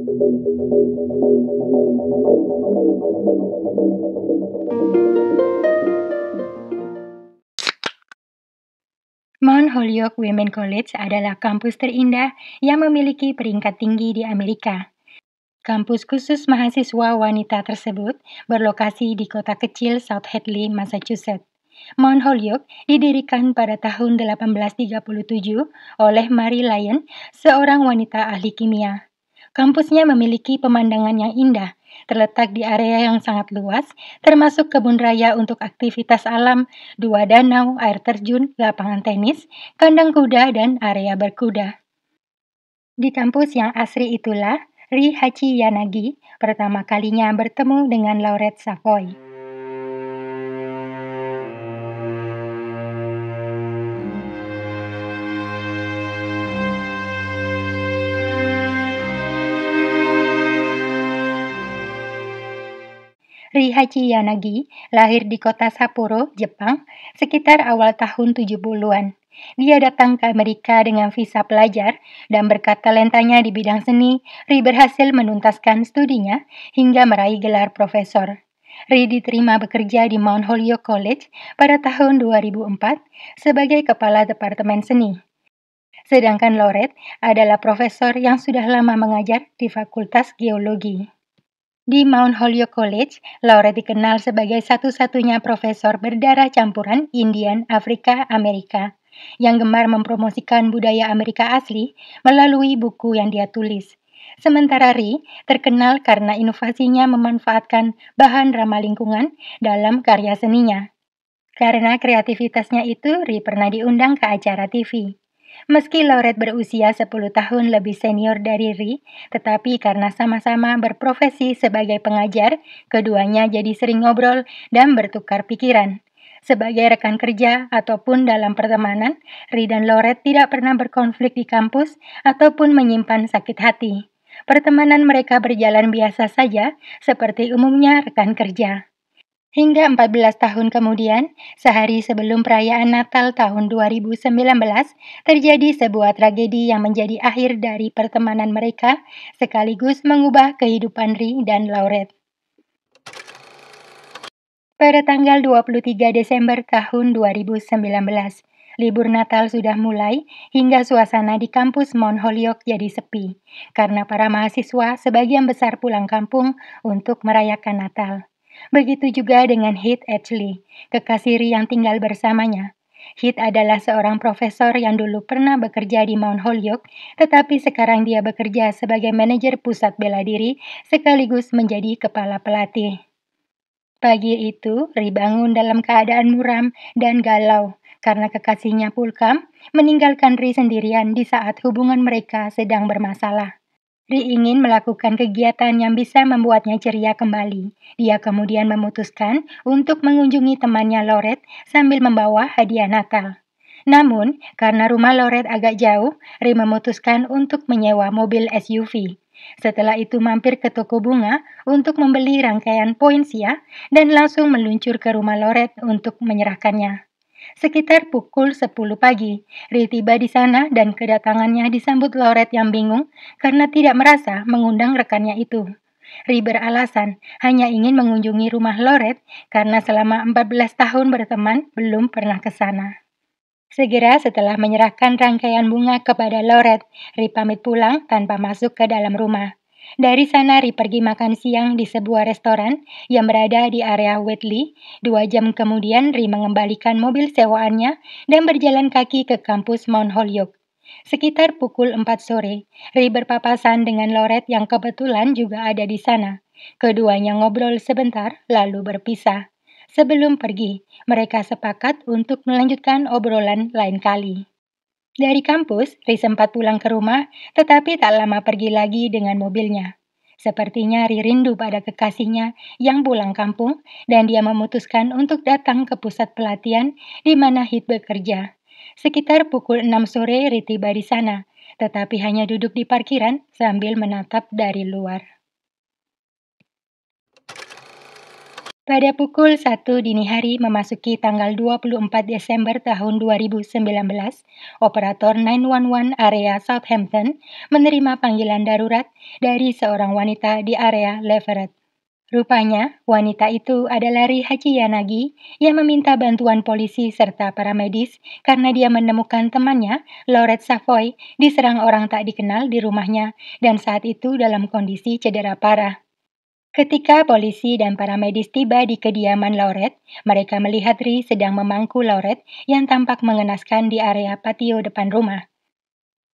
Mount Holyoke Women College adalah kampus terindah yang memiliki peringkat tinggi di Amerika. Kampus khusus mahasiswa wanita tersebut berlokasi di kota kecil South Hadley, Massachusetts. Mount Holyoke didirikan pada tahun 1837 oleh Mary Lyon, seorang wanita ahli kimia. Kampusnya memiliki pemandangan yang indah, terletak di area yang sangat luas, termasuk kebun raya untuk aktivitas alam, 2 danau, air terjun, lapangan tenis, kandang kuda, dan area berkuda. Di kampus yang asri itulah, Ri Hachiyanagi pertama kalinya bertemu dengan Laurette Savoy. Ri Hachiyanagi lahir di kota Sapporo, Jepang, sekitar awal tahun 70-an. Dia datang ke Amerika dengan visa pelajar dan berkat talentanya di bidang seni, Ri berhasil menuntaskan studinya hingga meraih gelar profesor. Ri diterima bekerja di Mount Holyoke College pada tahun 2004 sebagai kepala departemen seni. Sedangkan Laurette adalah profesor yang sudah lama mengajar di Fakultas Geologi. Di Mount Holyoke College, Laurette dikenal sebagai satu-satunya profesor berdarah campuran Indian, Afrika, Amerika yang gemar mempromosikan budaya Amerika asli melalui buku yang dia tulis. Sementara Ri terkenal karena inovasinya memanfaatkan bahan ramah lingkungan dalam karya seninya. Karena kreativitasnya itu, Ri pernah diundang ke acara TV. Meski Laurette berusia 10 tahun lebih senior dari Ri, tetapi karena sama-sama berprofesi sebagai pengajar, keduanya jadi sering ngobrol dan bertukar pikiran. Sebagai rekan kerja ataupun dalam pertemanan, Ri dan Laurette tidak pernah berkonflik di kampus ataupun menyimpan sakit hati. Pertemanan mereka berjalan biasa saja, seperti umumnya rekan kerja. Hingga 14 tahun kemudian, sehari sebelum perayaan Natal tahun 2019, terjadi sebuah tragedi yang menjadi akhir dari pertemanan mereka, sekaligus mengubah kehidupan Ri dan Laurette. Pada tanggal 23 Desember tahun 2019, libur Natal sudah mulai hingga suasana di kampus Mount Holyoke jadi sepi, karena para mahasiswa sebagian besar pulang kampung untuk merayakan Natal. Begitu juga dengan Heath Ashley, kekasih Ri yang tinggal bersamanya. Heath adalah seorang profesor yang dulu pernah bekerja di Mount Holyoke, tetapi sekarang dia bekerja sebagai manajer pusat bela diri sekaligus menjadi kepala pelatih. Pagi itu, Ri bangun dalam keadaan muram dan galau karena kekasihnya Pulkam meninggalkan Ri sendirian di saat hubungan mereka sedang bermasalah. Ri ingin melakukan kegiatan yang bisa membuatnya ceria kembali. Dia kemudian memutuskan untuk mengunjungi temannya Laurette sambil membawa hadiah Natal. Namun, karena rumah Laurette agak jauh, Ri memutuskan untuk menyewa mobil SUV. Setelah itu mampir ke toko bunga untuk membeli rangkaian poinsia dan langsung meluncur ke rumah Laurette untuk menyerahkannya. Sekitar pukul 10 pagi, Ri tiba di sana dan kedatangannya disambut Laurette yang bingung karena tidak merasa mengundang rekannya itu. Ri beralasan hanya ingin mengunjungi rumah Laurette karena selama 14 tahun berteman belum pernah ke sana. Segera setelah menyerahkan rangkaian bunga kepada Laurette, Ri pamit pulang tanpa masuk ke dalam rumah. Dari sana Ri pergi makan siang di sebuah restoran yang berada di area Whitley. 2 jam kemudian Ri mengembalikan mobil sewaannya dan berjalan kaki ke kampus Mount Holyoke. Sekitar pukul 4 sore, Ri berpapasan dengan Laurette yang kebetulan juga ada di sana. Keduanya ngobrol sebentar lalu berpisah. Sebelum pergi, mereka sepakat untuk melanjutkan obrolan lain kali. Dari kampus, Ri sempat pulang ke rumah, tetapi tak lama pergi lagi dengan mobilnya. Sepertinya Ri rindu pada kekasihnya yang pulang kampung dan dia memutuskan untuk datang ke pusat pelatihan di mana Heath bekerja. Sekitar pukul 6 sore Ri tiba di sana, tetapi hanya duduk di parkiran sambil menatap dari luar. Pada pukul 1 dini hari memasuki tanggal 24 Desember tahun 2019, operator 911 area Southampton menerima panggilan darurat dari seorang wanita di area Leverett. Rupanya, wanita itu adalah Rihachi Yanagi yang meminta bantuan polisi serta para medis karena dia menemukan temannya, Laurette Savoy, diserang orang tak dikenal di rumahnya dan saat itu dalam kondisi cedera parah. Ketika polisi dan para medis tiba di kediaman Laurette, mereka melihat Ri sedang memangku Laurette yang tampak mengenaskan di area patio depan rumah.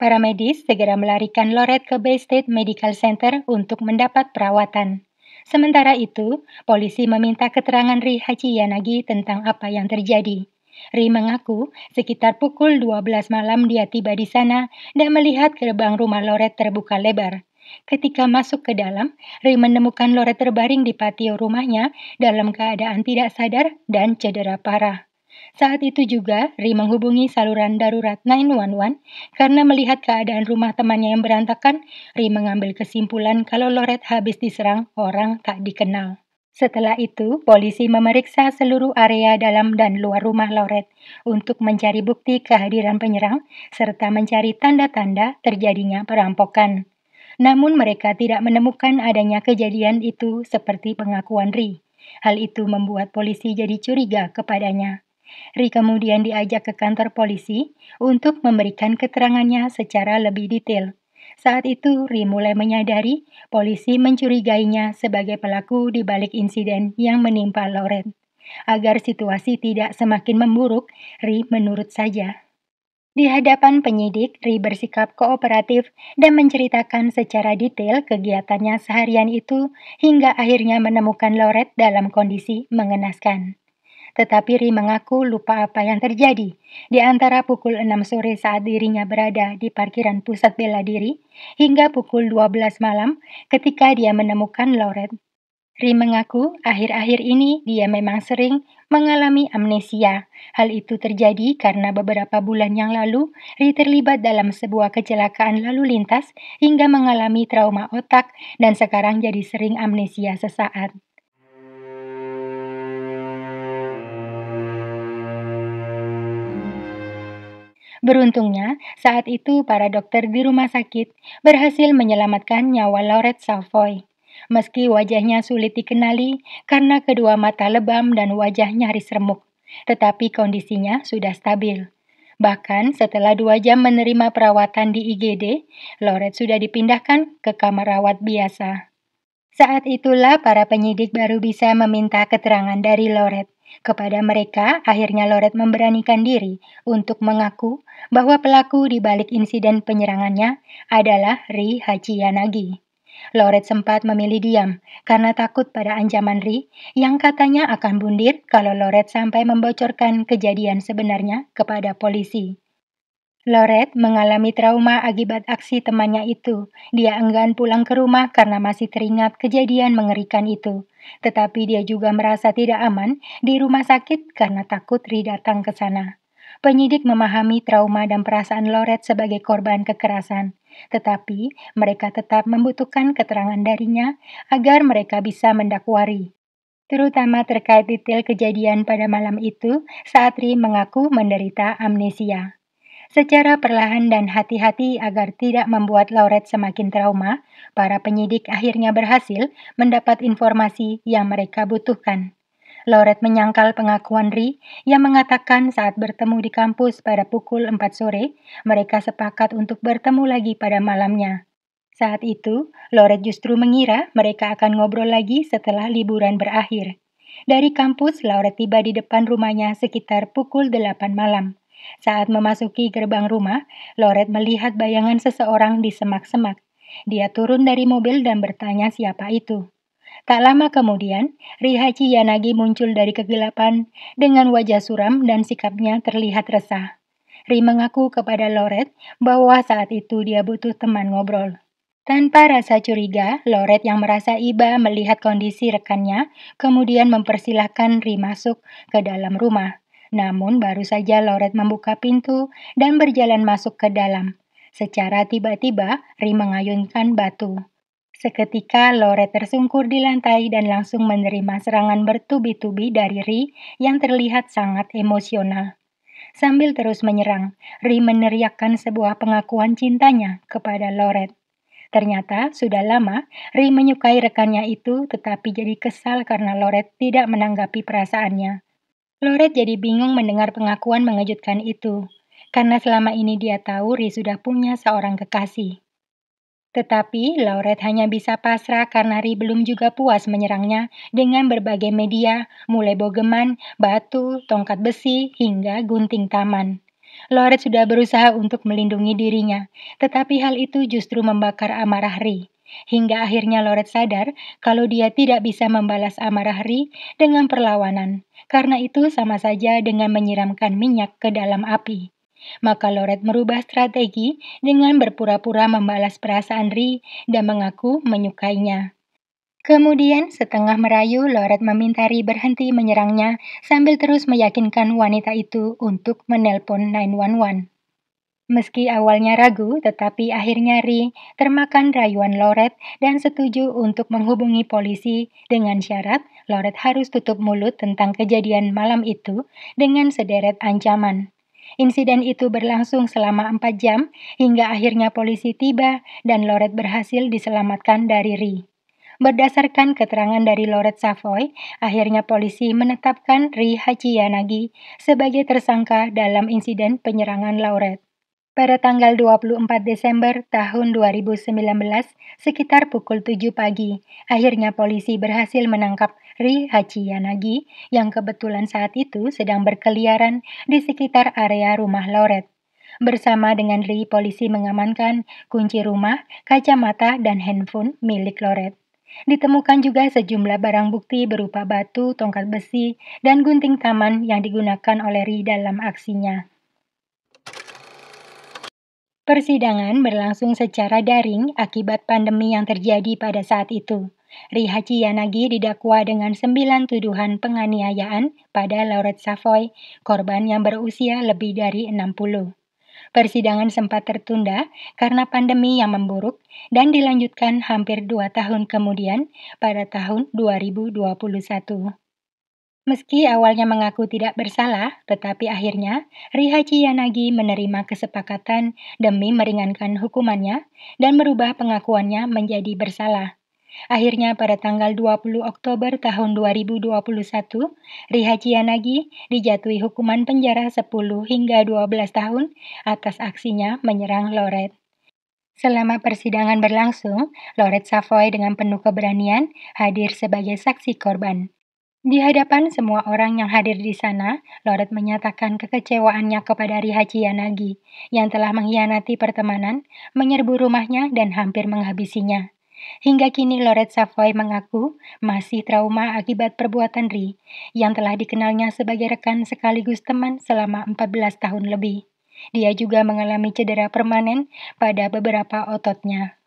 Para medis segera melarikan Laurette ke Bay State Medical Center untuk mendapat perawatan. Sementara itu, polisi meminta keterangan Ri Hachiyanagi tentang apa yang terjadi. Ri mengaku sekitar pukul 12 malam dia tiba di sana dan melihat gerbang rumah Laurette terbuka lebar. Ketika masuk ke dalam, Ri menemukan Laurette terbaring di patio rumahnya dalam keadaan tidak sadar dan cedera parah. Saat itu juga, Ri menghubungi saluran darurat 911 karena melihat keadaan rumah temannya yang berantakan. Ri mengambil kesimpulan kalau Laurette habis diserang orang tak dikenal. Setelah itu, polisi memeriksa seluruh area dalam dan luar rumah Laurette untuk mencari bukti kehadiran penyerang serta mencari tanda-tanda terjadinya perampokan. Namun mereka tidak menemukan adanya kejadian itu seperti pengakuan Ri. Hal itu membuat polisi jadi curiga kepadanya. Ri kemudian diajak ke kantor polisi untuk memberikan keterangannya secara lebih detail. Saat itu, Ri mulai menyadari polisi mencurigainya sebagai pelaku di balik insiden yang menimpa Laurette. Agar situasi tidak semakin memburuk, Ri menurut saja. Di hadapan penyidik, Ri bersikap kooperatif dan menceritakan secara detail kegiatannya seharian itu hingga akhirnya menemukan Laurette dalam kondisi mengenaskan. Tetapi Ri mengaku lupa apa yang terjadi di antara pukul 6 sore saat dirinya berada di parkiran pusat bela diri hingga pukul 12 malam ketika dia menemukan Laurette. Ri mengaku akhir-akhir ini dia memang sering mengalami amnesia. Hal itu terjadi karena beberapa bulan yang lalu Ri terlibat dalam sebuah kecelakaan lalu lintas hingga mengalami trauma otak dan sekarang jadi sering amnesia sesaat. Beruntungnya, saat itu para dokter di rumah sakit berhasil menyelamatkan nyawa Laurette Savoy. Meski wajahnya sulit dikenali karena kedua mata lebam dan wajah nyaris remuk, tetapi kondisinya sudah stabil. Bahkan setelah 2 jam menerima perawatan di IGD, Laurette sudah dipindahkan ke kamar rawat biasa. Saat itulah para penyidik baru bisa meminta keterangan dari Laurette. Kepada mereka, akhirnya Laurette memberanikan diri untuk mengaku bahwa pelaku di balik insiden penyerangannya adalah Ri Hachiyanagi. Laurette sempat memilih diam karena takut pada ancaman Ri yang katanya akan bundir kalau Laurette sampai membocorkan kejadian sebenarnya kepada polisi. Laurette mengalami trauma akibat aksi temannya itu. Dia enggan pulang ke rumah karena masih teringat kejadian mengerikan itu. Tetapi dia juga merasa tidak aman di rumah sakit karena takut Ri datang ke sana. Penyidik memahami trauma dan perasaan Laurette sebagai korban kekerasan. Tetapi mereka tetap membutuhkan keterangan darinya agar mereka bisa mendakwa Ri. Terutama terkait detail kejadian pada malam itu saat Ri mengaku menderita amnesia. Secara perlahan dan hati-hati agar tidak membuat Laurette semakin trauma, para penyidik akhirnya berhasil mendapat informasi yang mereka butuhkan. Laurette menyangkal pengakuan Ri yang mengatakan saat bertemu di kampus pada pukul 4 sore, mereka sepakat untuk bertemu lagi pada malamnya. Saat itu, Laurette justru mengira mereka akan ngobrol lagi setelah liburan berakhir. Dari kampus, Laurette tiba di depan rumahnya sekitar pukul 8 malam. Saat memasuki gerbang rumah, Laurette melihat bayangan seseorang di semak-semak. Dia turun dari mobil dan bertanya siapa itu. Tak lama kemudian, Rihachi Yanagi muncul dari kegelapan dengan wajah suram dan sikapnya terlihat resah. Ri mengaku kepada Laurette bahwa saat itu dia butuh teman ngobrol. Tanpa rasa curiga, Laurette yang merasa iba melihat kondisi rekannya, kemudian mempersilahkan Ri masuk ke dalam rumah. Namun baru saja Laurette membuka pintu dan berjalan masuk ke dalam. Secara tiba-tiba, Ri mengayunkan batu. Seketika Loret tersungkur di lantai dan langsung menerima serangan bertubi-tubi dari Ri yang terlihat sangat emosional. Sambil terus menyerang, Ri meneriakkan sebuah pengakuan cintanya kepada Loret. Ternyata sudah lama Ri menyukai rekannya itu, tetapi jadi kesal karena Loret tidak menanggapi perasaannya. Loret jadi bingung mendengar pengakuan mengejutkan itu, karena selama ini dia tahu Ri sudah punya seorang kekasih. Tetapi Lauret hanya bisa pasrah karena Ri belum juga puas menyerangnya dengan berbagai media, mulai bogeman, batu, tongkat besi, hingga gunting taman. Lauret sudah berusaha untuk melindungi dirinya, tetapi hal itu justru membakar amarah Ri. Hingga akhirnya Lauret sadar kalau dia tidak bisa membalas amarah Ri dengan perlawanan, karena itu sama saja dengan menyiramkan minyak ke dalam api. Maka Loret merubah strategi dengan berpura-pura membalas perasaan Ri dan mengaku menyukainya. Kemudian, setengah merayu, Loret meminta Ri berhenti menyerangnya sambil terus meyakinkan wanita itu untuk menelpon 911. Meski awalnya ragu, tetapi akhirnya Ri termakan rayuan Loret dan setuju untuk menghubungi polisi dengan syarat Loret harus tutup mulut tentang kejadian malam itu dengan sederet ancaman. Insiden itu berlangsung selama 4 jam hingga akhirnya polisi tiba dan Loret berhasil diselamatkan dari Ri. Berdasarkan keterangan dari Loret Savoy, akhirnya polisi menetapkan Ri Hachiyanagi sebagai tersangka dalam insiden penyerangan Loret. Pada tanggal 24 Desember tahun 2019, sekitar pukul 7 pagi, akhirnya polisi berhasil menangkap Ri Hachiyanagi yang kebetulan saat itu sedang berkeliaran di sekitar area rumah Loret. Bersama dengan Ri, polisi mengamankan kunci rumah, kacamata, dan handphone milik Loret. Ditemukan juga sejumlah barang bukti berupa batu, tongkat besi, dan gunting taman yang digunakan oleh Ri dalam aksinya. Persidangan berlangsung secara daring akibat pandemi yang terjadi pada saat itu. Ri Hachiyanagi didakwa dengan 9 tuduhan penganiayaan pada Lauret Savoy, korban yang berusia lebih dari 60. Persidangan sempat tertunda karena pandemi yang memburuk dan dilanjutkan hampir 2 tahun kemudian pada tahun 2021. Meski awalnya mengaku tidak bersalah, tetapi akhirnya Ri Hachiyanagi menerima kesepakatan demi meringankan hukumannya dan merubah pengakuannya menjadi bersalah. Akhirnya pada tanggal 20 Oktober tahun 2021, Ri Hachiyanagi dijatuhi hukuman penjara 10 hingga 12 tahun atas aksinya menyerang Loret. Selama persidangan berlangsung, Loret Savoy dengan penuh keberanian hadir sebagai saksi korban. Di hadapan semua orang yang hadir di sana, Loret menyatakan kekecewaannya kepada Ri Hachiyanagi yang telah mengkhianati pertemanan, menyerbu rumahnya, dan hampir menghabisinya. Hingga kini Loret Savoy mengaku masih trauma akibat perbuatan Ri yang telah dikenalnya sebagai rekan sekaligus teman selama 14 tahun lebih. Dia juga mengalami cedera permanen pada beberapa ototnya.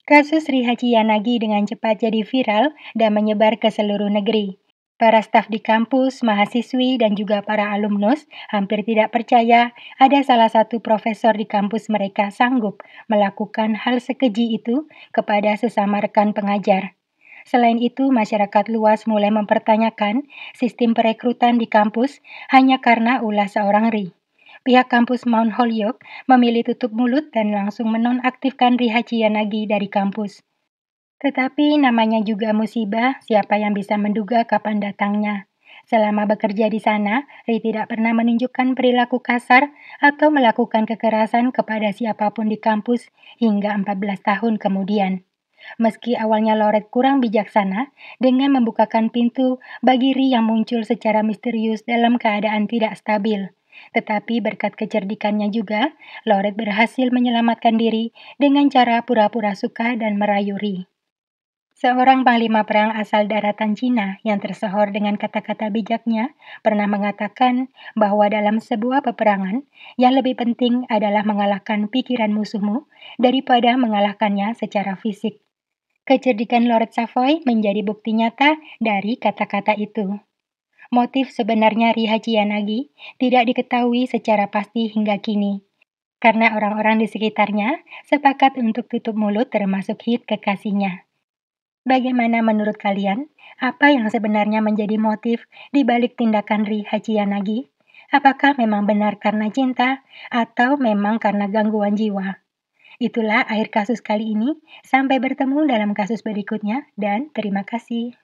Kasus Ri Hachiyanagi dengan cepat jadi viral dan menyebar ke seluruh negeri. Para staf di kampus, mahasiswi, dan juga para alumnus hampir tidak percaya ada salah satu profesor di kampus mereka sanggup melakukan hal sekeji itu kepada sesama rekan pengajar. Selain itu, masyarakat luas mulai mempertanyakan sistem perekrutan di kampus hanya karena ulah seorang Ri. Pihak kampus Mount Holyoke memilih tutup mulut dan langsung menonaktifkan Ri Hachiyanagi dari kampus. Tetapi namanya juga musibah, siapa yang bisa menduga kapan datangnya. Selama bekerja di sana, Ri tidak pernah menunjukkan perilaku kasar atau melakukan kekerasan kepada siapapun di kampus hingga 14 tahun kemudian. Meski awalnya Loret kurang bijaksana dengan membukakan pintu bagi Ri yang muncul secara misterius dalam keadaan tidak stabil. Tetapi berkat kecerdikannya juga, Loret berhasil menyelamatkan diri dengan cara pura-pura suka dan merayu Ri. Seorang panglima perang asal daratan Cina yang tersohor dengan kata-kata bijaknya pernah mengatakan bahwa dalam sebuah peperangan, yang lebih penting adalah mengalahkan pikiran musuhmu daripada mengalahkannya secara fisik. Kecerdikan Lord Savoy menjadi bukti nyata dari kata-kata itu. Motif sebenarnya Ri Hachiyanagi tidak diketahui secara pasti hingga kini, karena orang-orang di sekitarnya sepakat untuk tutup mulut termasuk Hit kekasihnya. Bagaimana menurut kalian? Apa yang sebenarnya menjadi motif di balik tindakan Ri Hachiyanagi? Apakah memang benar karena cinta atau memang karena gangguan jiwa? Itulah akhir kasus kali ini. Sampai bertemu dalam kasus berikutnya dan terima kasih.